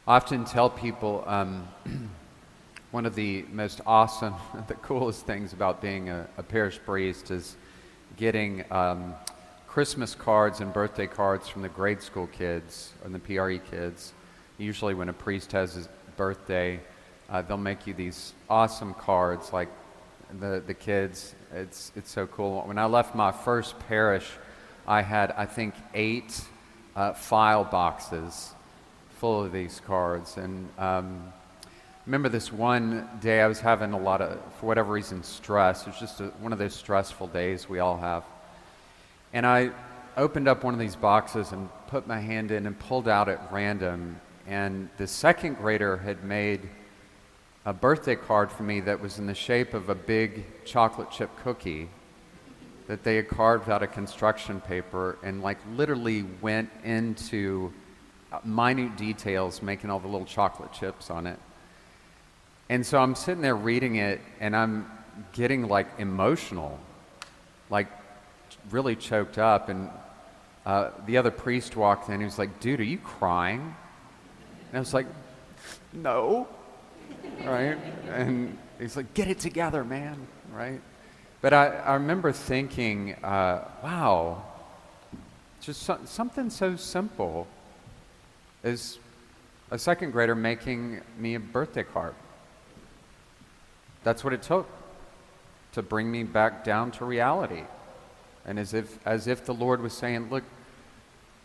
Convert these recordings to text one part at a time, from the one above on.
I often tell people one of the most awesome, the coolest things about being a parish priest is getting Christmas cards and birthday cards from the grade school kids and the PRE kids. Usually when a priest has his birthday, they'll make you these awesome cards like the kids. It's so cool. When I left my first parish, I had, I think, 8 file boxes full of these cards. And remember this one day I was having a lot of, for whatever reason, stress. It was just one of those stressful days we all have. And I opened up one of these boxes and put my hand in and pulled out at random. And the second grader had made a birthday card for me that was in the shape of a big chocolate chip cookie that they had carved out of construction paper and like literally went into minute details, making all the little chocolate chips on it. And so I'm sitting there reading it and I'm getting like emotional, like really choked up. And the other priest walked in. He was like, "Dude, are you crying?" And I was like, "No." Right? And he's like, "Get it together, man." Right? But I remember thinking, wow, just something so simple as a second grader making me a birthday card. That's what it took to bring me back down to reality. And as if the Lord was saying, look,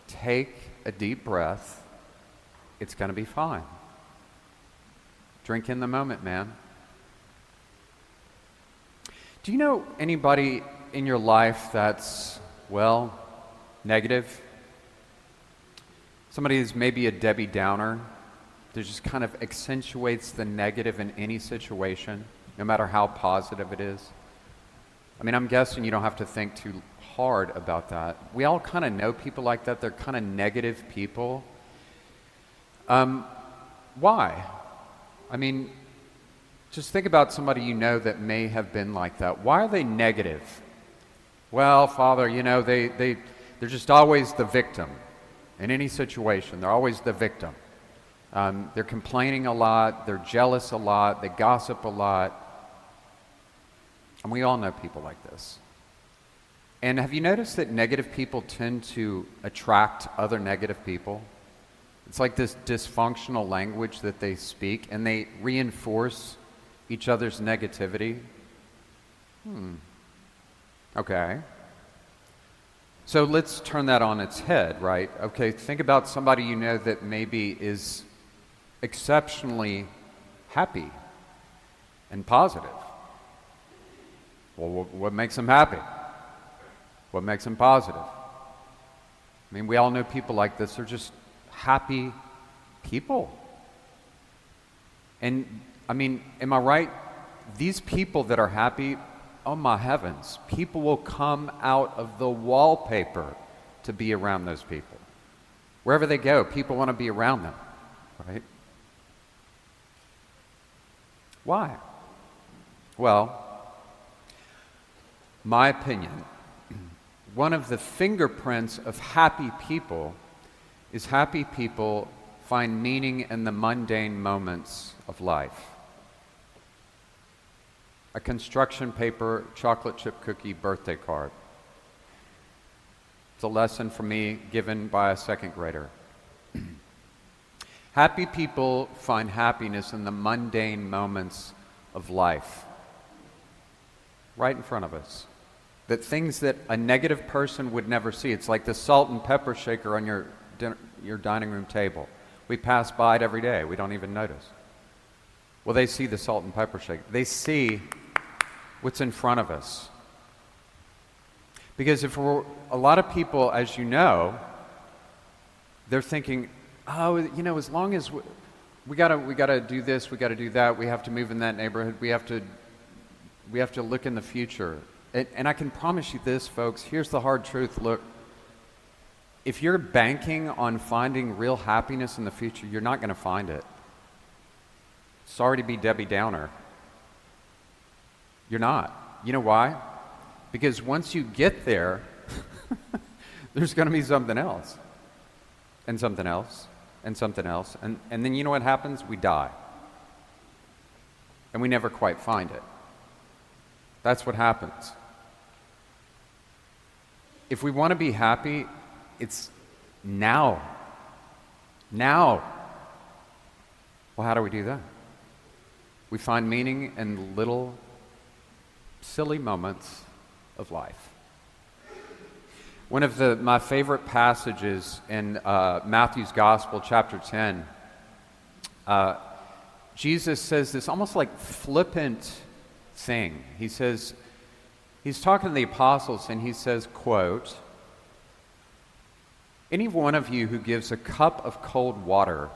take a deep breath. It's going to be fine. Drink in the moment, man. Do you know anybody in your life that's, well, negative? Somebody who's maybe a Debbie Downer that just kind of accentuates the negative in any situation, no matter how positive it is? I mean, I'm guessing you don't have to think too hard about that. We all kind of know people like that. They're kind of negative people. Why? I mean, just think about somebody you know that may have been like that. Why are they negative? Well, Father, you know, they're just always the victim in any situation. They're always the victim. They're complaining a lot. They're jealous a lot. They gossip a lot. And we all know people like this. And have you noticed that negative people tend to attract other negative people? It's like this dysfunctional language that they speak, and they reinforce each other's negativity. Okay. So let's turn that on its head, right? Okay, think about somebody you know that maybe is exceptionally happy and positive. Well, what makes them happy? What makes them positive? I mean, we all know people like this. They're just happy people. And I mean, am I right? These people that are happy, oh my heavens, people will come out of the wallpaper to be around those people. Wherever they go, people want to be around them, right? Why? Well, my opinion, one of the fingerprints of happy people is happy people find meaning in the mundane moments of life. A construction paper, chocolate chip cookie birthday card. It's a lesson for me given by a second grader. Happy people find happiness in the mundane moments of life. Right in front of us. That things that a negative person would never see. It's like the salt and pepper shaker on your dining room table. We pass by it every day. We don't even notice. Well, they see the salt and pepper shaker. They see what's in front of us. Because if we're, a lot of people, as you know, they're thinking, oh, you know, as long as we gotta do this, we gotta do that, we have to move in that neighborhood, we have to look in the future. And I can promise you this, folks, here's the hard truth. Look, if you're banking on finding real happiness in the future, you're not going to find it. Sorry to be Debbie Downer. You're not. You know why? Because once you get there, there's going to be something else, and something else, and something else. And then you know what happens? We die. And we never quite find it. That's what happens. If we want to be happy, it's now. Now. Well, how do we do that? We find meaning in little silly moments of life. One of my favorite passages in Matthew's Gospel, chapter 10, Jesus says this almost like flippant thing. He says, he's talking to the apostles, and he says, quote, "Any one of you who gives a cup of cold water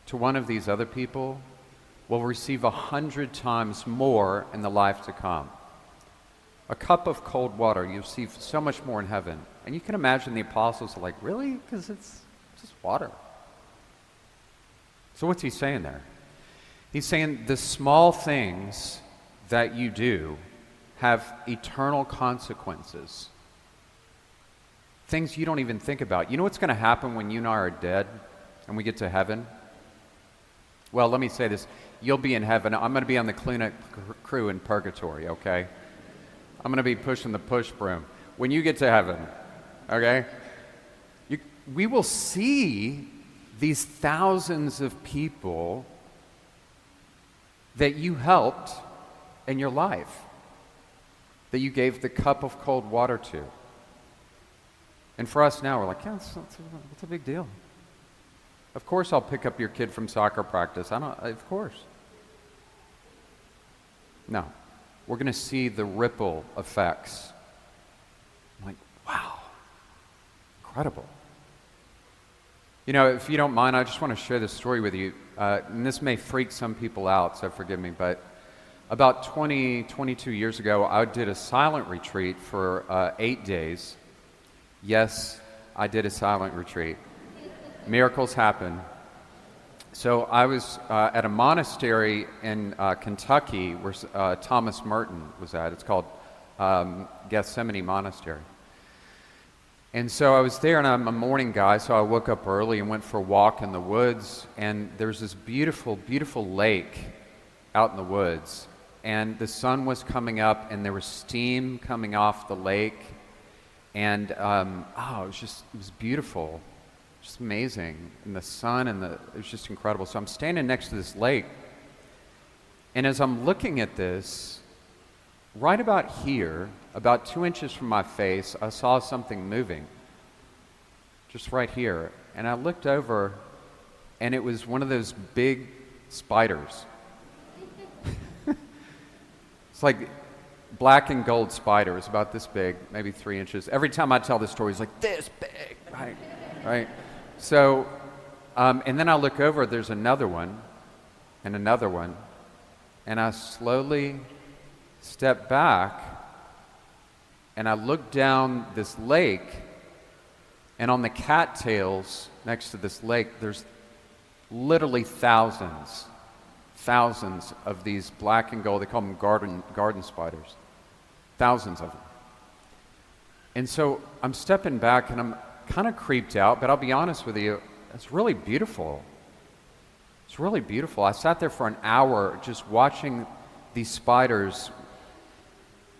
to one of these other people will receive 100 times more in the life to come." A cup of cold water, you receive so much more in heaven. And you can imagine the apostles are like, really? Because it's just water. So what's he saying there? He's saying the small things that you do have eternal consequences. Things you don't even think about. You know what's going to happen when you and I are dead and we get to heaven? Well, let me say this. You'll be in heaven. I'm going to be on the cleanup crew in purgatory, okay? I'm going to be pushing the push broom. When you get to heaven, okay, we will see these thousands of people that you helped in your life, that you gave the cup of cold water to. And for us now, we're like, yeah, what's a big deal? Of course I'll pick up your kid from soccer practice. Of course. No. We're going to see the ripple effects. I'm like, wow, incredible. You know, if you don't mind, I just want to share this story with you. And this may freak some people out, so forgive me, but about 22 years ago, I did a silent retreat for 8 days. Yes, I did a silent retreat. Miracles happen. So I was at a monastery in Kentucky where Thomas Merton was at. It's called Gethsemane Monastery. And so I was there, and I'm a morning guy, so I woke up early and went for a walk in the woods, and there's this beautiful, beautiful lake out in the woods. And the sun was coming up, and there was steam coming off the lake. And, it was beautiful. Just amazing. And the sun it was just incredible. So I'm standing next to this lake, and as I'm looking at this, right about here, about 2 inches from my face, I saw something moving. Just right here. And I looked over, and it was one of those big spiders. It's like black and gold spider. It's about this big, maybe 3 inches. Every time I tell this story, it's like this big, right? Right? So, and then I look over, there's another one, and another one, and I slowly step back, and I look down this lake, and on the cattails next to this lake, there's literally thousands of these black and gold, they call them garden spiders, thousands of them. And so I'm stepping back, and I'm kind of creeped out, but I'll be honest with you, it's really beautiful. It's really beautiful. I sat there for an hour just watching these spiders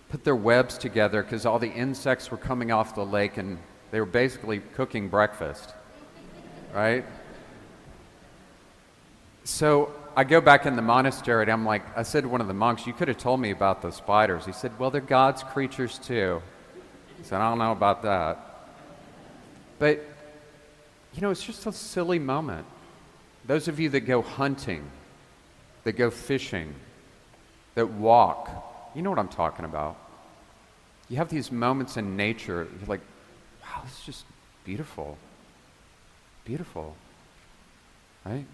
put their webs together because all the insects were coming off the lake, and they were basically cooking breakfast, right? So I go back in the monastery, and I said to one of the monks, "You could have told me about those spiders." He said, "Well, they're God's creatures too." I said, "I don't know about that." But, you know, it's just a silly moment. Those of you that go hunting, that go fishing, that walk, you know what I'm talking about. You have these moments in nature, you're like, wow, this is just beautiful. Beautiful. Right?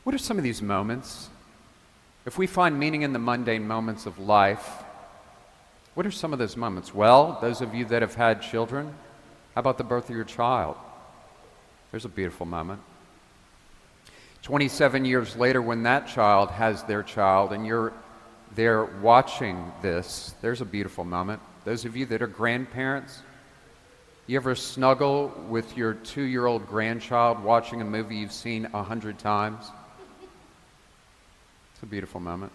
What are some of these moments? If we find meaning in the mundane moments of life, what are some of those moments? Well, those of you that have had children, how about the birth of your child? There's a beautiful moment. 27 years later, when that child has their child and you're there watching this, there's a beautiful moment. Those of you that are grandparents, You ever snuggle with your 2-year-old grandchild watching a movie you've seen 100 times? It's a beautiful moment.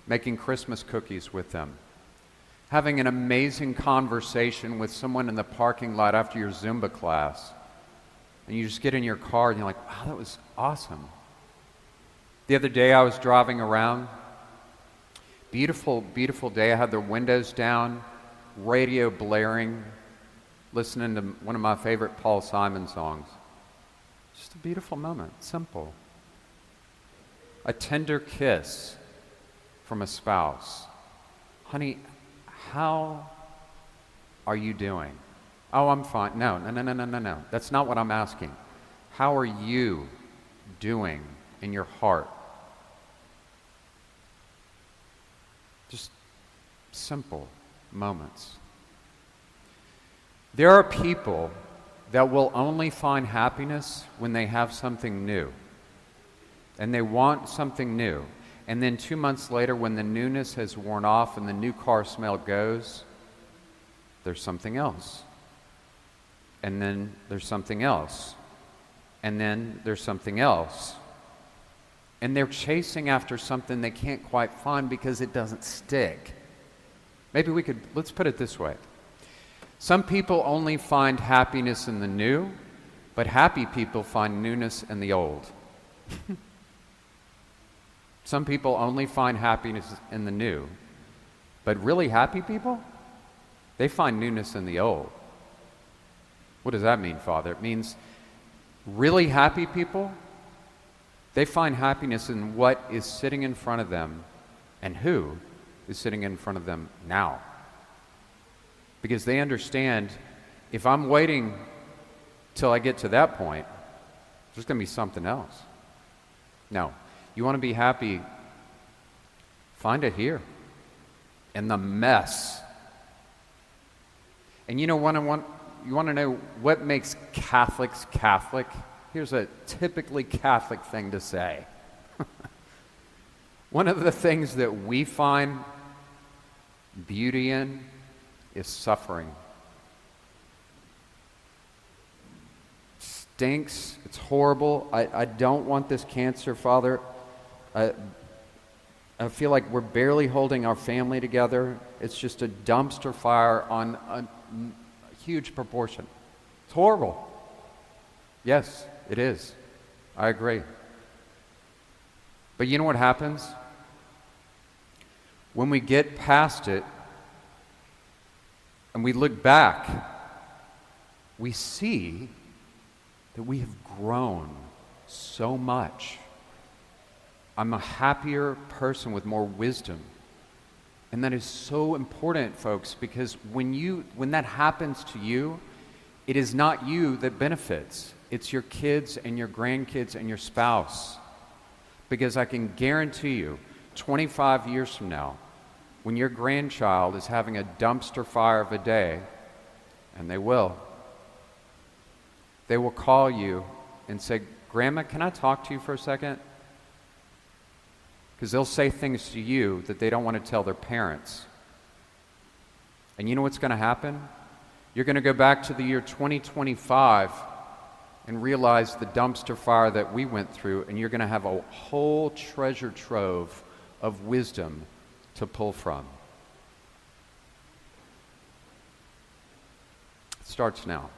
Making Christmas cookies with them. Having an amazing conversation with someone in the parking lot after your Zumba class. And you just get in your car and you're like, wow, that was awesome. The other day I was driving around. Beautiful, beautiful day. I had the windows down, radio blaring, listening to one of my favorite Paul Simon songs. Just a beautiful moment, simple. A tender kiss from a spouse. Honey, how are you doing? Oh, I'm fine. No. That's not what I'm asking. How are you doing in your heart? Just simple moments. There are people that will only find happiness when they have something new. And they want something new. And then 2 months later, when the newness has worn off and the new car smell goes, there's something else. And then there's something else. And then there's something else. And they're chasing after something they can't quite find because it doesn't stick. Let's put it this way. Some people only find happiness in the new, but happy people find newness in the old. Some people only find happiness in the new, but really happy people, they find newness in the old. What does that mean, Father? It means really happy people, they find happiness in what is sitting in front of them and who is sitting in front of them now. Because they understand, if I'm waiting till I get to that point, there's going to be something else. No. You want to be happy, find it here. In the mess. And you want to know what makes Catholics Catholic? Here's a typically Catholic thing to say. One of the things that we find beauty in is suffering. Stinks. It's horrible. I don't want this cancer, Father. I feel like we're barely holding our family together. It's just a dumpster fire on a huge proportion. It's horrible. Yes, it is. I agree. But you know what happens? When we get past it and we look back, we see that we have grown so much. I'm a happier person with more wisdom. And that is so important, folks, because when that happens to you, it is not you that benefits. It's your kids and your grandkids and your spouse. Because I can guarantee you, 25 years from now, when your grandchild is having a dumpster fire of a day, and they will call you and say, Grandma, can I talk to you for a second? Because they'll say things to you that they don't want to tell their parents. And you know what's going to happen? You're going to go back to the year 2025 and realize the dumpster fire that we went through, and you're going to have a whole treasure trove of wisdom to pull from. It starts now.